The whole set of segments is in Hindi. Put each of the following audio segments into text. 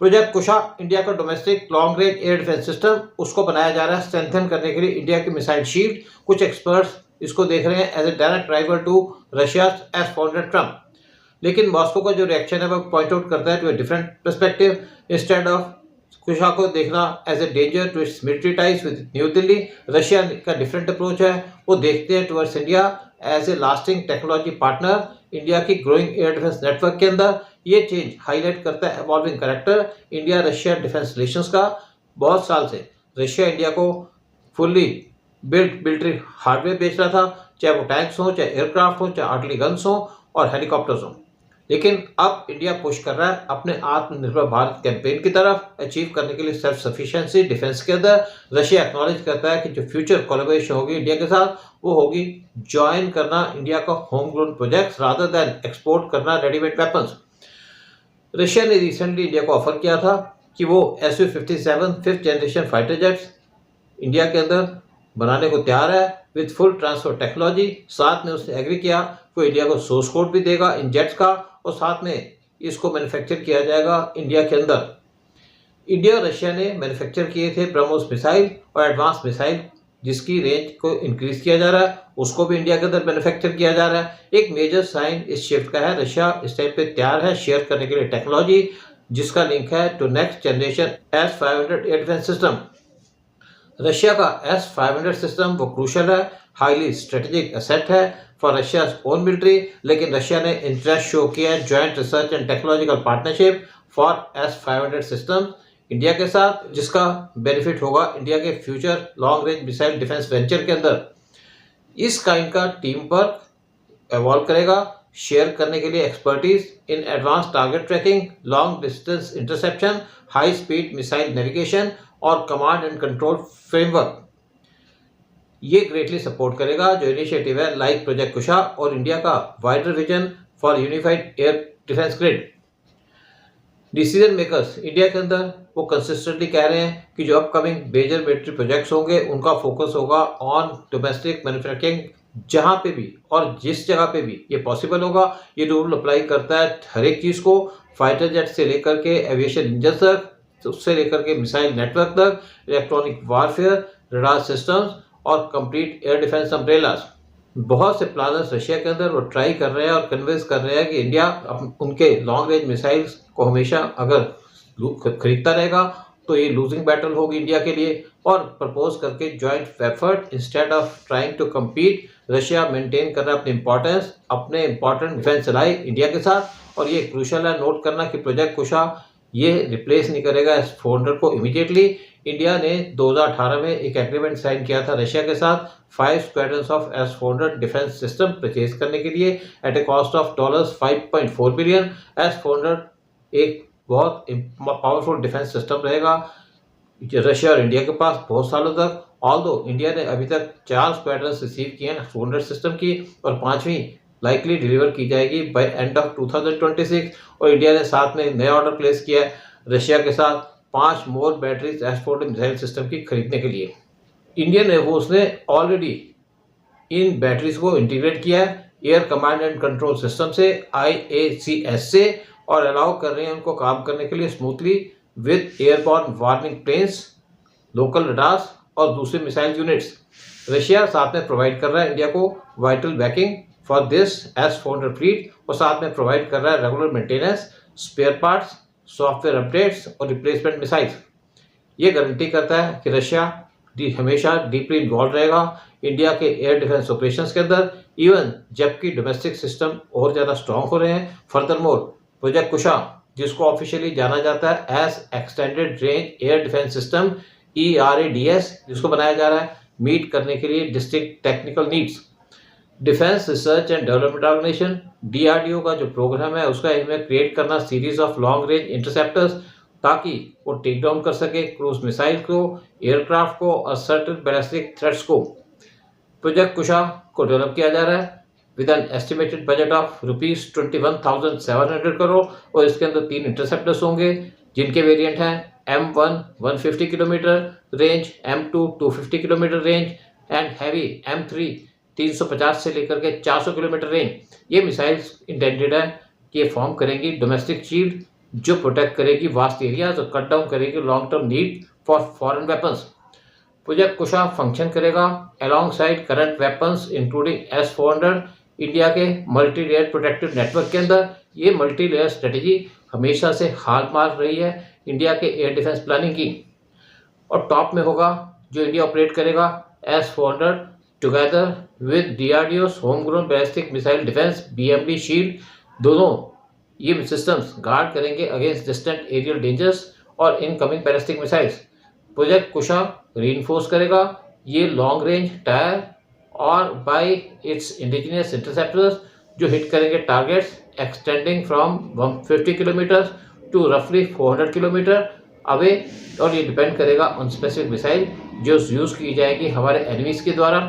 प्रोजेक्ट कुशा इंडिया का domestic long range air defence system उसको बनाया जा रहा है स्ट्रेंथन करने के लिए इंडिया की मिसाइल शील्ड। कुछ एक्सपर्ट्स इसको देख रहे हैं as a direct rival to Russia S-400 trump. लेकिन मॉस्को का जो रिएक्शन है वो पॉइंट आउट करता है to a different perspective. Instead of Kusha को देखना as a danger to its military ties with New Delhi, Russia का डिफरेंट अप्रोच है। वो देखते हैं towards India as a lasting technology partner India की ग्रोइंग एयर डिफेंस नेटवर्क के अंदर। ये चेंज हाईलाइट करता है evolving character India Russia defence relations का। बहुत साल से रशिया इंडिया को फुल्ली बिल्ट मिलिट्री हार्डवेयर बेच रहा था, चाहे वो टैंक्स हो, चाहे एयरक्राफ्ट हो, चाहे आर्टिलरी गन्स हो और हेलीकॉप्टर्स हो। लेकिन अब इंडिया पुश कर रहा है अपने आत्मनिर्भर भारत कैंपेन की तरफ अचीव करने के लिए सेल्फ सफिशिएंसी डिफेंस के अंदर। रशिया एक्नॉलेज करता है कि जो फ्यूचर कोलैबोरेशन होगी इंडिया के साथ वो होगी ज्वाइन करना इंडिया का home grown projects rather than export करना रेडीमेड वेपन्स। रशिया ने रिसेंटली इंडिया को ऑफर किया था कि वो Su-57 5th generation fighter jets India के अंदर बनाने को तैयार है विद फुल ट्रांसफर टेक्नोलॉजी। साथ में उसने एग्री किया वो इंडिया को सोर्स कोड भी देगा इन जेट्स का और साथ में इसको मैन्युफैक्चर किया जाएगा इंडिया के अंदर। इंडिया और रशिया ने मैन्युफैक्चर किए थे ब्रह्मोस मिसाइल और एडवांस मिसाइल जिसकी रेंज को इंक्रीज किया जा रहा है, उसको भी इंडिया के अंदर मैन्युफैक्चर किया जा रहा है। एक मेजर साइन इस शिफ्ट का है, रशिया इस टाइम पे तैयार है शेयर करने के लिए टेक्नोलॉजी जिसका लिंक है to next generation S-500 air defence system. Russia का S-500 सिस्टम वो क्रूशल है, हाईली स्ट्रेटेजिक एसेट है फॉर रशिया ओन मिलिट्री। लेकिन रशिया ने इंटरेस्ट शो किया है joint research and technological partnership for S-500 system India के साथ, जिसका बेनिफिट होगा इंडिया के future long range missile defence venture के अंदर। इस काइंड का टीम पर एवॉल्व करेगा शेयर करने के लिए expertise in advance target tracking, long distance interception, high speed missile navigation और कमांड एंड कंट्रोल फ्रेमवर्क। ये ग्रेटली सपोर्ट करेगा जो इनिशिएटिव है लाइक प्रोजेक्ट कुशा और इंडिया का wider vision for unified air defence grid. Decision makers India के अंदर वो कंसिस्टेंटली कह रहे हैं कि जो अपकमिंग मेजर मिलिट्री प्रोजेक्ट्स होंगे उनका फोकस होगा ऑन डोमेस्टिक मैन्युफैक्चरिंग। जहां पे भी और जिस जगह पे भी ये पॉसिबल होगा ये रूल अप्लाई करता है हर एक चीज़ को, फाइटर जेट से लेकर के एविएशन इंजन तक, उससे लेकर के मिसाइल नेटवर्क तक, इलेक्ट्रॉनिक वारफेयर, रडार सिस्टम्स और कंप्लीट एयर डिफेंस अम्ब्रेलास। बहुत से प्लानर्स रशिया के अंदर वो ट्राई कर रहे हैं और कन्विंस कर रहे हैं कि इंडिया उनके लॉन्ग रेंज मिसाइल्स को हमेशा अगर खरीदता रहेगा तो ये लूजिंग बैटल होगी इंडिया के लिए, और प्रपोज करके joint effort instead of trying to compete Russia maintain कर रहा है अपनी इंपॉर्टेंस, अपने इंपॉर्टेंट डिफेंस एलाई इंडिया के साथ। और ये क्रूशल है नोट करना कि प्रोजेक्ट कुशा ये रिप्लेस नहीं करेगा S-400 को इमीडिएटली। इंडिया ने 2018 में एक एग्रीमेंट साइन किया था रशिया के साथ 5 squadrons of S-400 defence system purchase करने के लिए at a cost of $5.4 billion. S-400 एक बहुत पावरफुल डिफेंस सिस्टम रहेगा रशिया और इंडिया के पास बहुत सालों तक। ऑल्दो इंडिया ने अभी तक 4 स्क्वाड्रंस रिसीव किए हैं S-400 सिस्टम की और 5वीं लाइकली डिलीवर की जाएगी बाय एंड ऑफ 2026। और इंडिया ने साथ में नया ऑर्डर प्लेस किया है रशिया के साथ 5 मोर बैटरीज S-400 मिसाइल सिस्टम की खरीदने के लिए। इंडियन एयरफोर्स ने ऑलरेडी इन बैटरीज को इंटीग्रेट किया है air command and control system से, IACS से, और अलाउ कर रहे हैं उनको काम करने के लिए smoothly with airborne warning planes, local radars और दूसरे मिसाइल यूनिट्स। रशिया साथ में प्रोवाइड कर रहा है इंडिया को vital backing for this S-400 fleet और साथ में प्रोवाइड कर रहा है regular maintenance, spare parts, software updates और रिप्लेसमेंट मिसाइल्स। ये गारंटी करता है कि रशिया हमेशा डीपली इन्वॉल्व रहेगा इंडिया के एयर डिफेंस ऑपरेशंस के अंदर, इवन जबकि डोमेस्टिक सिस्टम और ज़्यादा स्ट्रॉन्ग हो रहे हैं। फर्दरमोर प्रोजेक्ट कुशा जिसको ऑफिशियली जाना जाता है as extended range air defence system ERADS, जिसको बनाया जा रहा है मीट करने के लिए district technical needs. Defence research and development organisation DRDO का जो प्रोग्राम है उसका एम है क्रिएट करना series of long range interceptors ताकि वो टेक डाउन कर सके क्रूज मिसाइल को, एयरक्राफ्ट को और सर्टेन बैलिस्टिक थ्रेट्स को। प्रोजेक्ट कुशा को डेवलप किया जा रहा है with an estimated budget of ₹21,700 crore और इसके अंदर 3 इंटरसेप्टर्स होंगे जिनके वेरिएंट हैं M1 150 kilometre range, M2 250 kilometre range and heavy M3 350 से लेकर के 400 किलोमीटर रेंज। ये मिसाइल्स इंटेंडेड है कि ये फॉर्म करेंगी डोमेस्टिक शील्ड जो प्रोटेक्ट करेगी वास्ट एरियाज और कट डाउन करेगी long term need for foreign weapons. Project Kusha function करेगा alongside current weapons including S-400 India के मल्टी लेयर प्रोटेक्टिव नेटवर्क के अंदर। ये मल्टी लेयर स्ट्रेटेजी हमेशा से हाल मार रही है इंडिया के एयर डिफेंस प्लानिंग की। और टॉप में होगा जो इंडिया ऑपरेट करेगा S-400 together with DRDO's home grown ballistic missile defence BMD shield. दोनों ये सिस्टम्स गार्ड करेंगे अगेंस्ट डिस्टेंट एरियल डेंजर्स और incoming ballistic missiles. Project Kusha reinforce करेगा ये लॉन्ग रेंज टायर और बाय इट्स इंडिजिनियस इंटरसेप्टर्स जो हिट करेंगे targets extending from 150 kilometre to रफली 400 किलोमीटर अवे। और ये डिपेंड करेगा ऑन स्पेसिफिक मिसाइल जो यूज़ की जाएगी हमारे एनिमीज के द्वारा।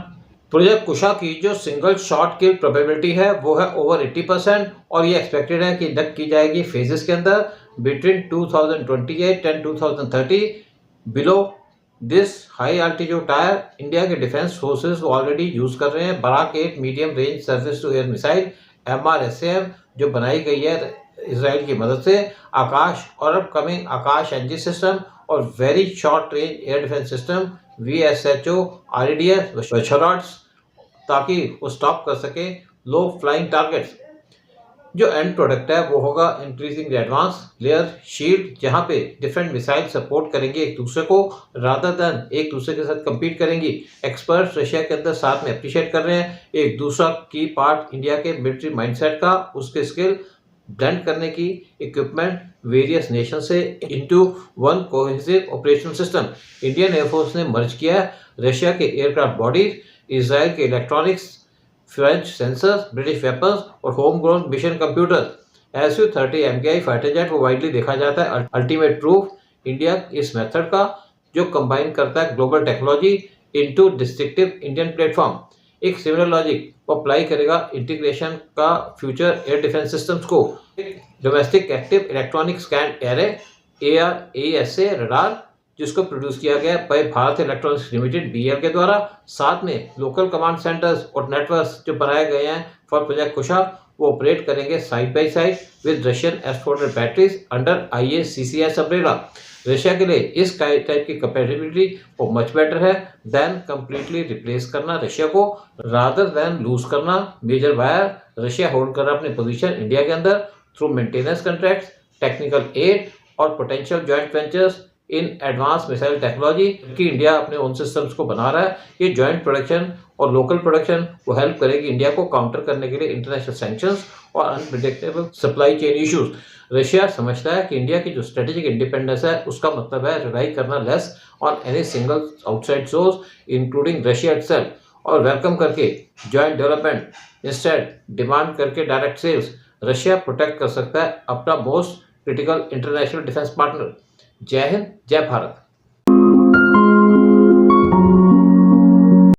प्रोजेक्ट कुशा की जो सिंगल शॉट किल प्रोबेबिलिटी है वो है ओवर 80% और ये एक्सपेक्टेड है कि डक की जाएगी फेजेस के अंदर between 2028 and 2030। Below this high altitude tier India के डिफेंस फोर्सेस ऑलरेडी यूज कर रहे हैं Barak 8 medium range surface to air missile MRSAM जो बनाई गई है इसराइल की मदद से, आकाश और अपकमिंग आकाश एनजी सिस्टम और very short range air defence system VSHO RDS शराट्स ताकि वो स्टॉप कर सके लो फ्लाइंग टारगेट्स। जो एंड प्रोडक्ट है वो होगा इंक्रीजिंग एडवांस लेयर शील्ड जहां पे डिफरेंट मिसाइल सपोर्ट करेंगे एक दूसरे को रादर देन एक दूसरे के साथ compete करेंगी। एक्सपर्ट्स रशिया के अंदर साथ में अप्रिशिएट कर रहे हैं एक दूसरा की पार्ट इंडिया के मिलिट्री माइंडसेट का, उसके स्किल ब्लेंड करने की इक्विपमेंट वेरियस नेशन से into one cohesive operational system. Indian air force ने मर्ज किया है रशिया के एयरक्राफ्ट बॉडीज, इजराइल के electronics, French sensors, British weapons और home grown mission computer. Su-30 MKI fighter jet वो वाइडली देखा जाता है अल्टीमेट प्रूफ इंडिया इस मेथड का जो कंबाइन करता है global technology into distinctive Indian platform. एक सिमिलर लॉजिक वो अप्लाई करेगा इंटीग्रेशन का फ्यूचर एयर डिफेंस सिस्टम्स को। Domestic active electronic scan array AESA radar जिसको प्रोड्यूस किया गया by Bharat electronics limited BL के द्वारा, साथ में लोकल कमांड सेंटर्स और नेटवर्क्स जो बनाए गए हैं फॉर प्रोजेक्ट कुशा वो ऑपरेट करेंगे side by side with Russian S-400 batteries under IACCS umbrella. Russia के लिए इस टाइप की कैपेबिलिटी वो मच बेटर है देन कंप्लीटली रिप्लेस करना रशिया को रादर देन लूज करना मेजर वायर। रशिया होल्ड कर रहा अपनी पोजीशन इंडिया के अंदर through maintenance contracts, technical aid और potential joint ventures in advance missile technology कि इंडिया अपने ओन सिस्टम्स को बना रहा है। ये जॉइंट प्रोडक्शन और लोकल प्रोडक्शन वो हेल्प करेगी इंडिया को काउंटर करने के लिए इंटरनेशनल सैंक्शंस और unpredictable supply chain issues. Russia समझता है कि इंडिया की जो स्ट्रेटेजिक इंडिपेंडेंस है उसका मतलब है रिलाई करना less on any single outside source including Russia itself और वेलकम करके जॉइंट डेवलपमेंट इंस्टेड डिमांड करके डायरेक्ट सेल्स। रशिया प्रोटेक्ट कर सकता है अपना most critical international defence partner. जय हिंद, जय भारत।